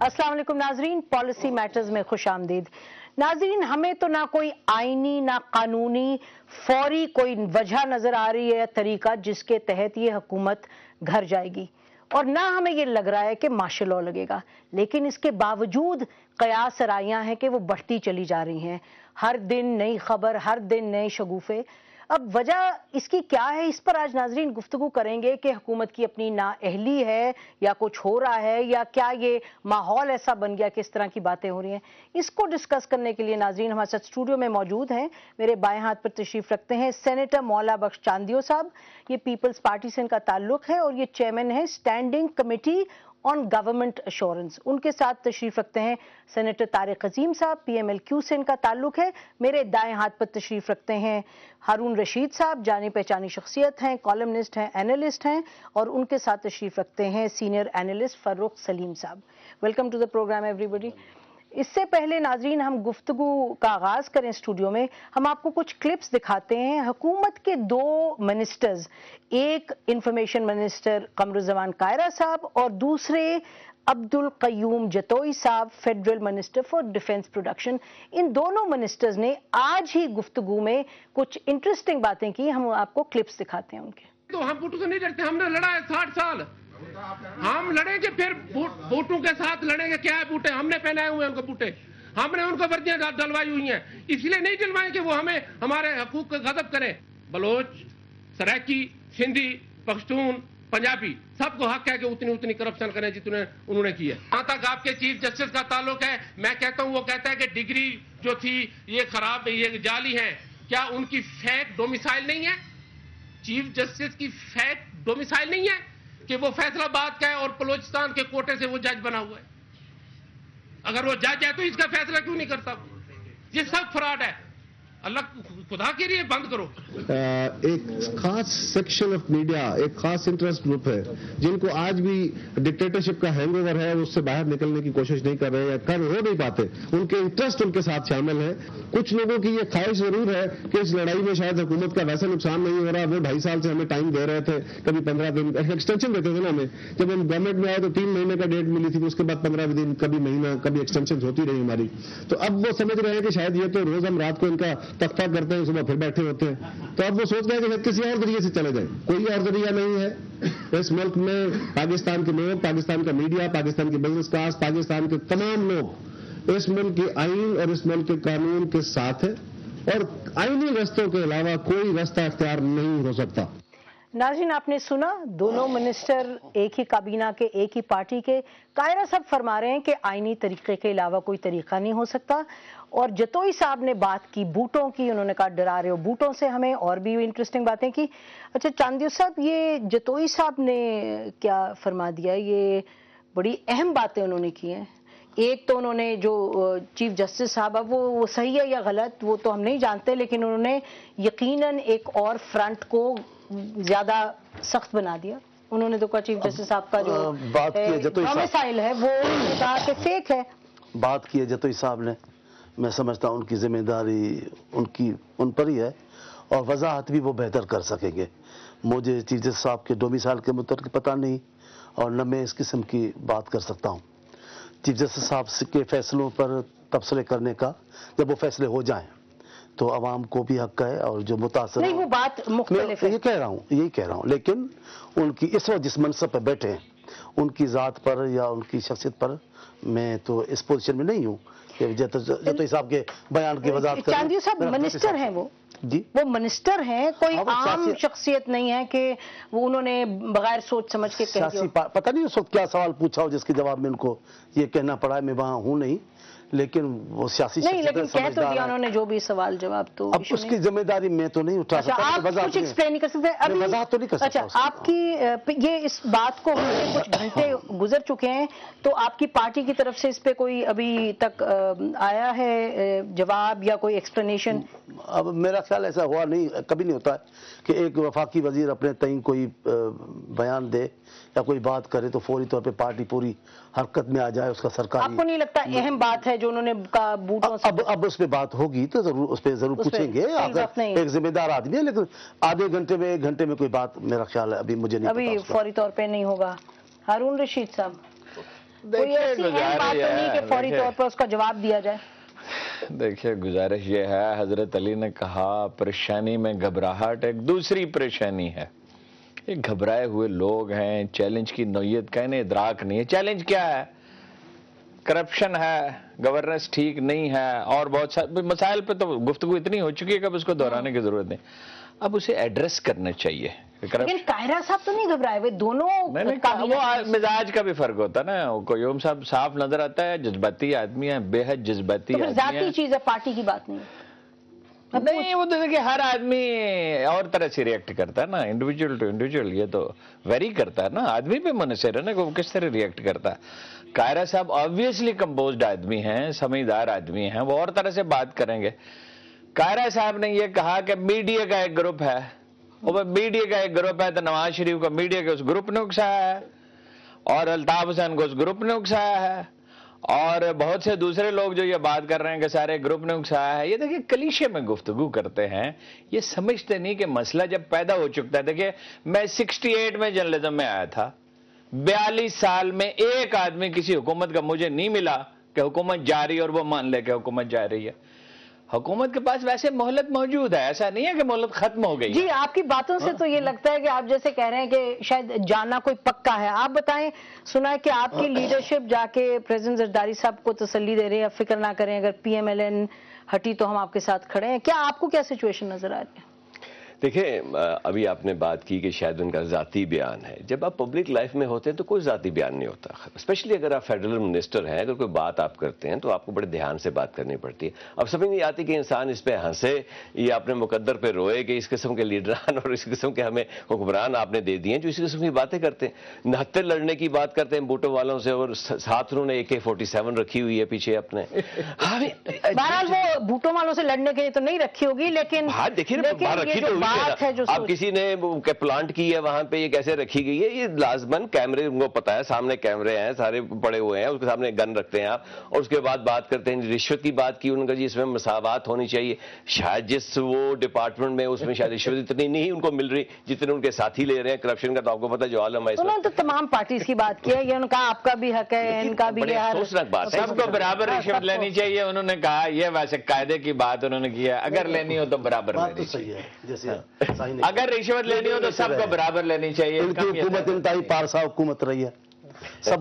अस्सलाम वालेकुम नाजरीन, पॉलिसी मैटर्स में खुश आमदीद। नाजरीन, हमें तो ना कोई आईनी ना कानूनी फौरी कोई वजह नजर आ रही है तरीका जिसके तहत ये हुकूमत घर जाएगी, और ना हमें ये लग रहा है कि मार्शल लॉ लगेगा। लेकिन इसके बावजूद कयास सराइयां हैं कि वो बढ़ती चली जा रही हैं। हर दिन नई खबर, हर दिन नए शगुफे। अब वजह इसकी क्या है, इस पर आज नाजरीन गुफ्तगू करेंगे कि हुकूमत की अपनी नाअहली है या कुछ हो रहा है, या क्या ये माहौल ऐसा बन गया कि इस तरह की बातें हो रही हैं। इसको डिस्कस करने के लिए नाजरीन हमारे साथ स्टूडियो में मौजूद हैं। मेरे बाएं हाथ पर तशरीफ रखते हैं सेनेटर मौला बख्श चांदियो साहब। ये पीपल्स पार्टी से इनका ताल्लुक है और ये चेयरमैन है standing committee on government assurance. उनके साथ तशरीफ रखते हैं सेनेटर तारिक अजीम साहब, PMLQ से इनका ताल्लुक है। मेरे दाएं हाथ पर तशरीफ रखते हैं हारून रशीद साहब, जानी पहचानी शख्सियत हैं, कॉलमनिस्ट हैं, एनालिस्ट हैं, और उनके साथ तशरीफ रखते हैं सीनियर एनालिस्ट फर्रुख सलीम साहब। Welcome to the programme everybody. इससे पहले नाजरीन हम गुफ्तगू का आगाज करें स्टूडियो में, हम आपको कुछ क्लिप्स दिखाते हैं। हुकूमत के दो मिनिस्टर्स, एक इंफॉर्मेशन मिनिस्टर कमरुज़्ज़मान कायरा साहब और दूसरे Abdul Qayyum Jatoi sahab, federal minister for defence production, इन दोनों मिनिस्टर्स ने आज ही गुफ्तगू में कुछ इंटरेस्टिंग बातें की। हम आपको क्लिप्स दिखाते हैं उनके। तो हम बूटों से नहीं डरते, हमने लड़ा है 60 साल, हम लड़ेंगे, फिर बूटों के साथ लड़ेंगे। क्या है बूटे? हमने पहनाए हुए हैं उनको बूटे, हमने उनको वर्दियां डलवाई हुई हैं, इसलिए नहीं डलवाएं कि वो हमें हमारे हकूक का गजब करें। बलोच, सराइकी, सिंधी, पख्तून, पंजाबी, सबको हक है कि उतनी उतनी करप्शन करें जितने उन्होंने की है। जहां तक आपके चीफ जस्टिस का ताल्लुक है, मैं कहता हूं, वो कहता है कि डिग्री जो थी ये खराब, ये जाली है। क्या उनकी फेक डोमिसाइल नहीं है? चीफ जस्टिस की फेक डोमिसाइल नहीं है कि वो फैसलाबाद का है और बलोचिस्तान के कोटे से वो जज बना हुआ है? अगर वो जज है तो इसका फैसला क्यों नहीं करता? ये सब फ्रॉड है। अल्लाह खुदा के लिए बंद करो। एक खास सेक्शन ऑफ मीडिया, एक खास इंटरेस्ट ग्रुप है जिनको आज भी डिक्टेटरशिप का हैंगओवर है, उससे बाहर निकलने की कोशिश नहीं कर रहे या कर हो नहीं पाते। उनके इंटरेस्ट उनके साथ शामिल है। कुछ लोगों की ये ख्वाहिश जरूर है कि इस लड़ाई में शायद हुकूमत का वैसा नुकसान नहीं हो रहा। वो 2.5 साल से हमें टाइम दे रहे थे, कभी 15 दिन एक्सटेंशन देते थे ना हमें। जब हम गवर्नमेंट में आए तो 3 महीने का डेट मिली थी, उसके बाद 15 दिन, कभी महीना, कभी एक्सटेंशन होती रही हमारी। तो अब वो समझ रहे हैं कि शायद ये तो रोज हम रात को इनका तख्ता करते हैं, सुबह फिर बैठे होते हैं। तो अब वो सोच रहे हैं कि किसी और जरिए से चले जाए। कोई और जरिया नहीं है। इस मुल्क में पाकिस्तान के लोग, पाकिस्तान का मीडिया, पाकिस्तान की बिजनेस क्लास, पाकिस्तान के तमाम लोग इस मुल्क की आइन और इस मुल्क के कानून के साथ है, और आईनी रास्तों के अलावा कोई रास्ता अख्तियार नहीं हो सकता। नाज़रीन, आपने सुना, दोनों मिनिस्टर एक ही काबीना के, एक ही पार्टी के। कायरा साहब फरमा रहे हैं कि आईनी तरीके के अलावा कोई तरीका नहीं हो सकता। और जतोई साहब ने बात की बूटों की, उन्होंने कहा डरा रहे हो बूटों से हमें, और भी इंटरेस्टिंग बातें की। अच्छा चांदियो साहब, ये जतोई साहब ने क्या फरमा दिया, ये बड़ी अहम बातें उन्होंने की हैं। एक तो उन्होंने जो चीफ जस्टिस साहब, अब वो सही है या गलत वो तो हम नहीं जानते, लेकिन उन्होंने यकीनन एक और फ्रंट को ज्यादा सख्त बना दिया। उन्होंने तो कहा चीफ जस्टिस साहब का जो बात की है जतोई मिसाइल है वो कहा कि फेक है। बात की है जतोई साहब ने, मैं समझता हूं उनकी जिम्मेदारी उन पर ही है, और वजाहत भी वो बेहतर कर सकेंगे। मुझे चीफ जस्टिस साहब के डोमिसाइल के मुताबिक पता नहीं, और न मैं इस किस्म की बात कर सकता हूँ। चीफ जस्टिस साहब के फैसलों पर तबसरे करने का, जब वो फैसले हो जाएं तो अवाम को भी हक है, और जो मुतासर नहीं, वो बात मुख्तलिफ है। यही कह रहा हूँ, लेकिन उनकी इस वक्त जिस मनसब पर बैठे हैं, उनकी ज़ात पर या उनकी शख्सियत पर मैं तो इस पोजीशन में नहीं हूँ कि जतोई साहब के बयान की वजाहत करूं। चांदियो साहब मिनिस्टर हैं वो जी, वो मिनिस्टर हैं, कोई आम शख्सियत नहीं है कि वो उन्होंने बगैर सोच समझ के कह दिया। पता नहीं उस वक्त क्या सवाल पूछा हो जिसके जवाब में उनको ये कहना पड़ा है। मैं वहां हूं नहीं, लेकिन वो सियासी नहीं, लेकिन कह तो दिया उन्होंने जो भी सवाल जवाब। तो अब उसकी जिम्मेदारी मैं तो नहीं उठा सकता। आप कुछ एक्सप्लेन नहीं कर सकते अभी? वजाहत तो नहीं कर सकता। अच्छा, आपकी ये इस बात को कुछ घंटे गुजर चुके हैं, तो आपकी पार्टी की तरफ से इस पे कोई अभी तक आया है जवाब या कोई एक्सप्लेनेशन? अब मेरा ख्याल ऐसा हुआ नहीं, कभी नहीं होता है कि एक वफाकी वजीर अपने तय कोई बयान दे या कोई बात करे तो फौरी तौर पे पार्टी पूरी हरकत में आ जाए। उसका सरकार, आपको नहीं लगता अहम बात है जो उन्होंने कहा बूटों से? अब उस पे बात होगी तो जरूर उस पे जरूर पूछेंगे। अगर एक जिम्मेदार आदमी है, लेकिन आधे घंटे में 1 घंटे में कोई बात मेरा ख्याल है अभी मुझे नहीं अभी पता फौरी तौर पे नहीं होगा। हारून रशीद साहब, कोई ऐसी अहम बात तो नहीं कि फौरी तौर पर उसका जवाब दिया जाए? देखिए, गुजारिश ये है, हजरत अली ने कहा परेशानी में घबराहट एक दूसरी परेशानी है। ये घबराए हुए लोग हैं, चैलेंज की नौयत का इन्हें इदराक नहीं है। चैलेंज क्या है? करप्शन है, गवर्नेंस ठीक नहीं है, और बहुत सारे मसाइल पे तो गुफ्तगू इतनी हो चुकी है कि अब उसको दोहराने की जरूरत नहीं। अब उसे एड्रेस करना चाहिए। लेकिन कायरा साहब तो नहीं घबराए, वे दोनों वो मिजाज का भी फर्क होता है ना। कोयूम साहब साफ नजर आता है, जज्बाती आदमी है, बेहद जज्बाती आदमी है। जाती चीज है, पार्टी की बात नहीं। नहीं, वो तो देखिए हर आदमी और तरह से रिएक्ट करता है ना, इंडिविजुअल टू इंडिविजुअल ये तो वेरी करता है ना, आदमी पे मुनसर है ना कि वो किस तरह रिएक्ट करता है। कायरा साहब ऑब्वियसली कंपोज्ड आदमी हैं, समझदार आदमी हैं, वो और तरह से बात करेंगे। कायरा साहब ने ये कहा कि मीडिया का एक ग्रुप है, और मीडिया का एक ग्रुप है तो नवाज शरीफ को मीडिया के उस ग्रुप ने उकसाया है, और अल्ताफ हुसैन को उस ग्रुप ने उकसाया है, और बहुत से दूसरे लोग जो ये बात कर रहे हैं कि सारे ग्रुप ने उकसाया है। ये देखिए क्लीशे में गुफ्तगू करते हैं, ये समझते नहीं कि मसला जब पैदा हो चुका है। देखिए, मैं 68 में जर्नलिज्म में आया था, 42 साल में एक आदमी किसी हुकूमत का मुझे नहीं मिला कि हुकूमत जा रही है और वो मान ले कि हुकूमत जा रही है। हुकूमत के पास वैसे मोहलत मौजूद है, ऐसा नहीं है कि मोहलत खत्म हो गई। जी, आपकी बातों से तो ये लगता है कि आप जैसे कह रहे हैं कि शायद जाना कोई पक्का है। आप बताएं, सुना है कि आपकी लीडरशिप जाके प्रेसिडेंट जरदारी साहब को तसल्ली दे रहे हैं, फिक्र ना करें, अगर PMLN हटी तो हम आपके साथ खड़े हैं। क्या आपको क्या सिचुएशन नजर आ रही है? देखिए, अभी आपने बात की कि शायद उनका ज़ाती बयान है। जब आप पब्लिक लाइफ में होते हैं तो कोई ज़ाती बयान नहीं होता, स्पेशली अगर आप फेडरल मिनिस्टर हैं। अगर कोई बात आप करते हैं तो आपको बड़े ध्यान से बात करनी पड़ती है। अब समझ नहीं आती कि इंसान इस पे हंसे या अपने मुकद्दर पे रोए कि इस किस्म के लीडरान और इस किस्म के हमें हुक्मरान आपने दे दिए जो इस किस्म की बातें करते हैं। 69 लड़ने की बात करते हैं बूटों वालों से, और साथ उन्होंने AK-47 रखी हुई है पीछे अपने। बहरहाल वो बूटों वालों से लड़ने के लिए तो नहीं रखी होगी, लेकिन हाँ देखिए रखी तो है, अब किसी ने प्लांट की है वहां पे, ये कैसे रखी गई है, ये लाजमन कैमरे, उनको पता है, सामने कैमरे हैं सारे पड़े हुए हैं, उसके सामने गन रखते हैं आप, और उसके बाद बात करते हैं रिश्वत की बात की। उनका जी इसमें मसावत होनी चाहिए। शायद जिस वो डिपार्टमेंट में उसमें शायद रिश्वत इतनी नहीं उनको मिल रही जितने उनके साथी ले रहे हैं। करप्शन का तो आपको पता है जो आलम है। उन्होंने तो तमाम पार्टीज की बात की है, ये उनका आपका भी हक है, इनका भी है, सोचनाक बात है। सबको बराबर रिश्वत लेनी चाहिए उन्होंने कहा। ये वैसे कायदे की बात उन्होंने की है, अगर लेनी हो तो बराबर लेनी चाहिए। अगर रिश्वत लेनी हो तो सबको बराबर लेनी चाहिए। इनकी हुकूमत इंतहाई पारसा हुकूमत रही है। सब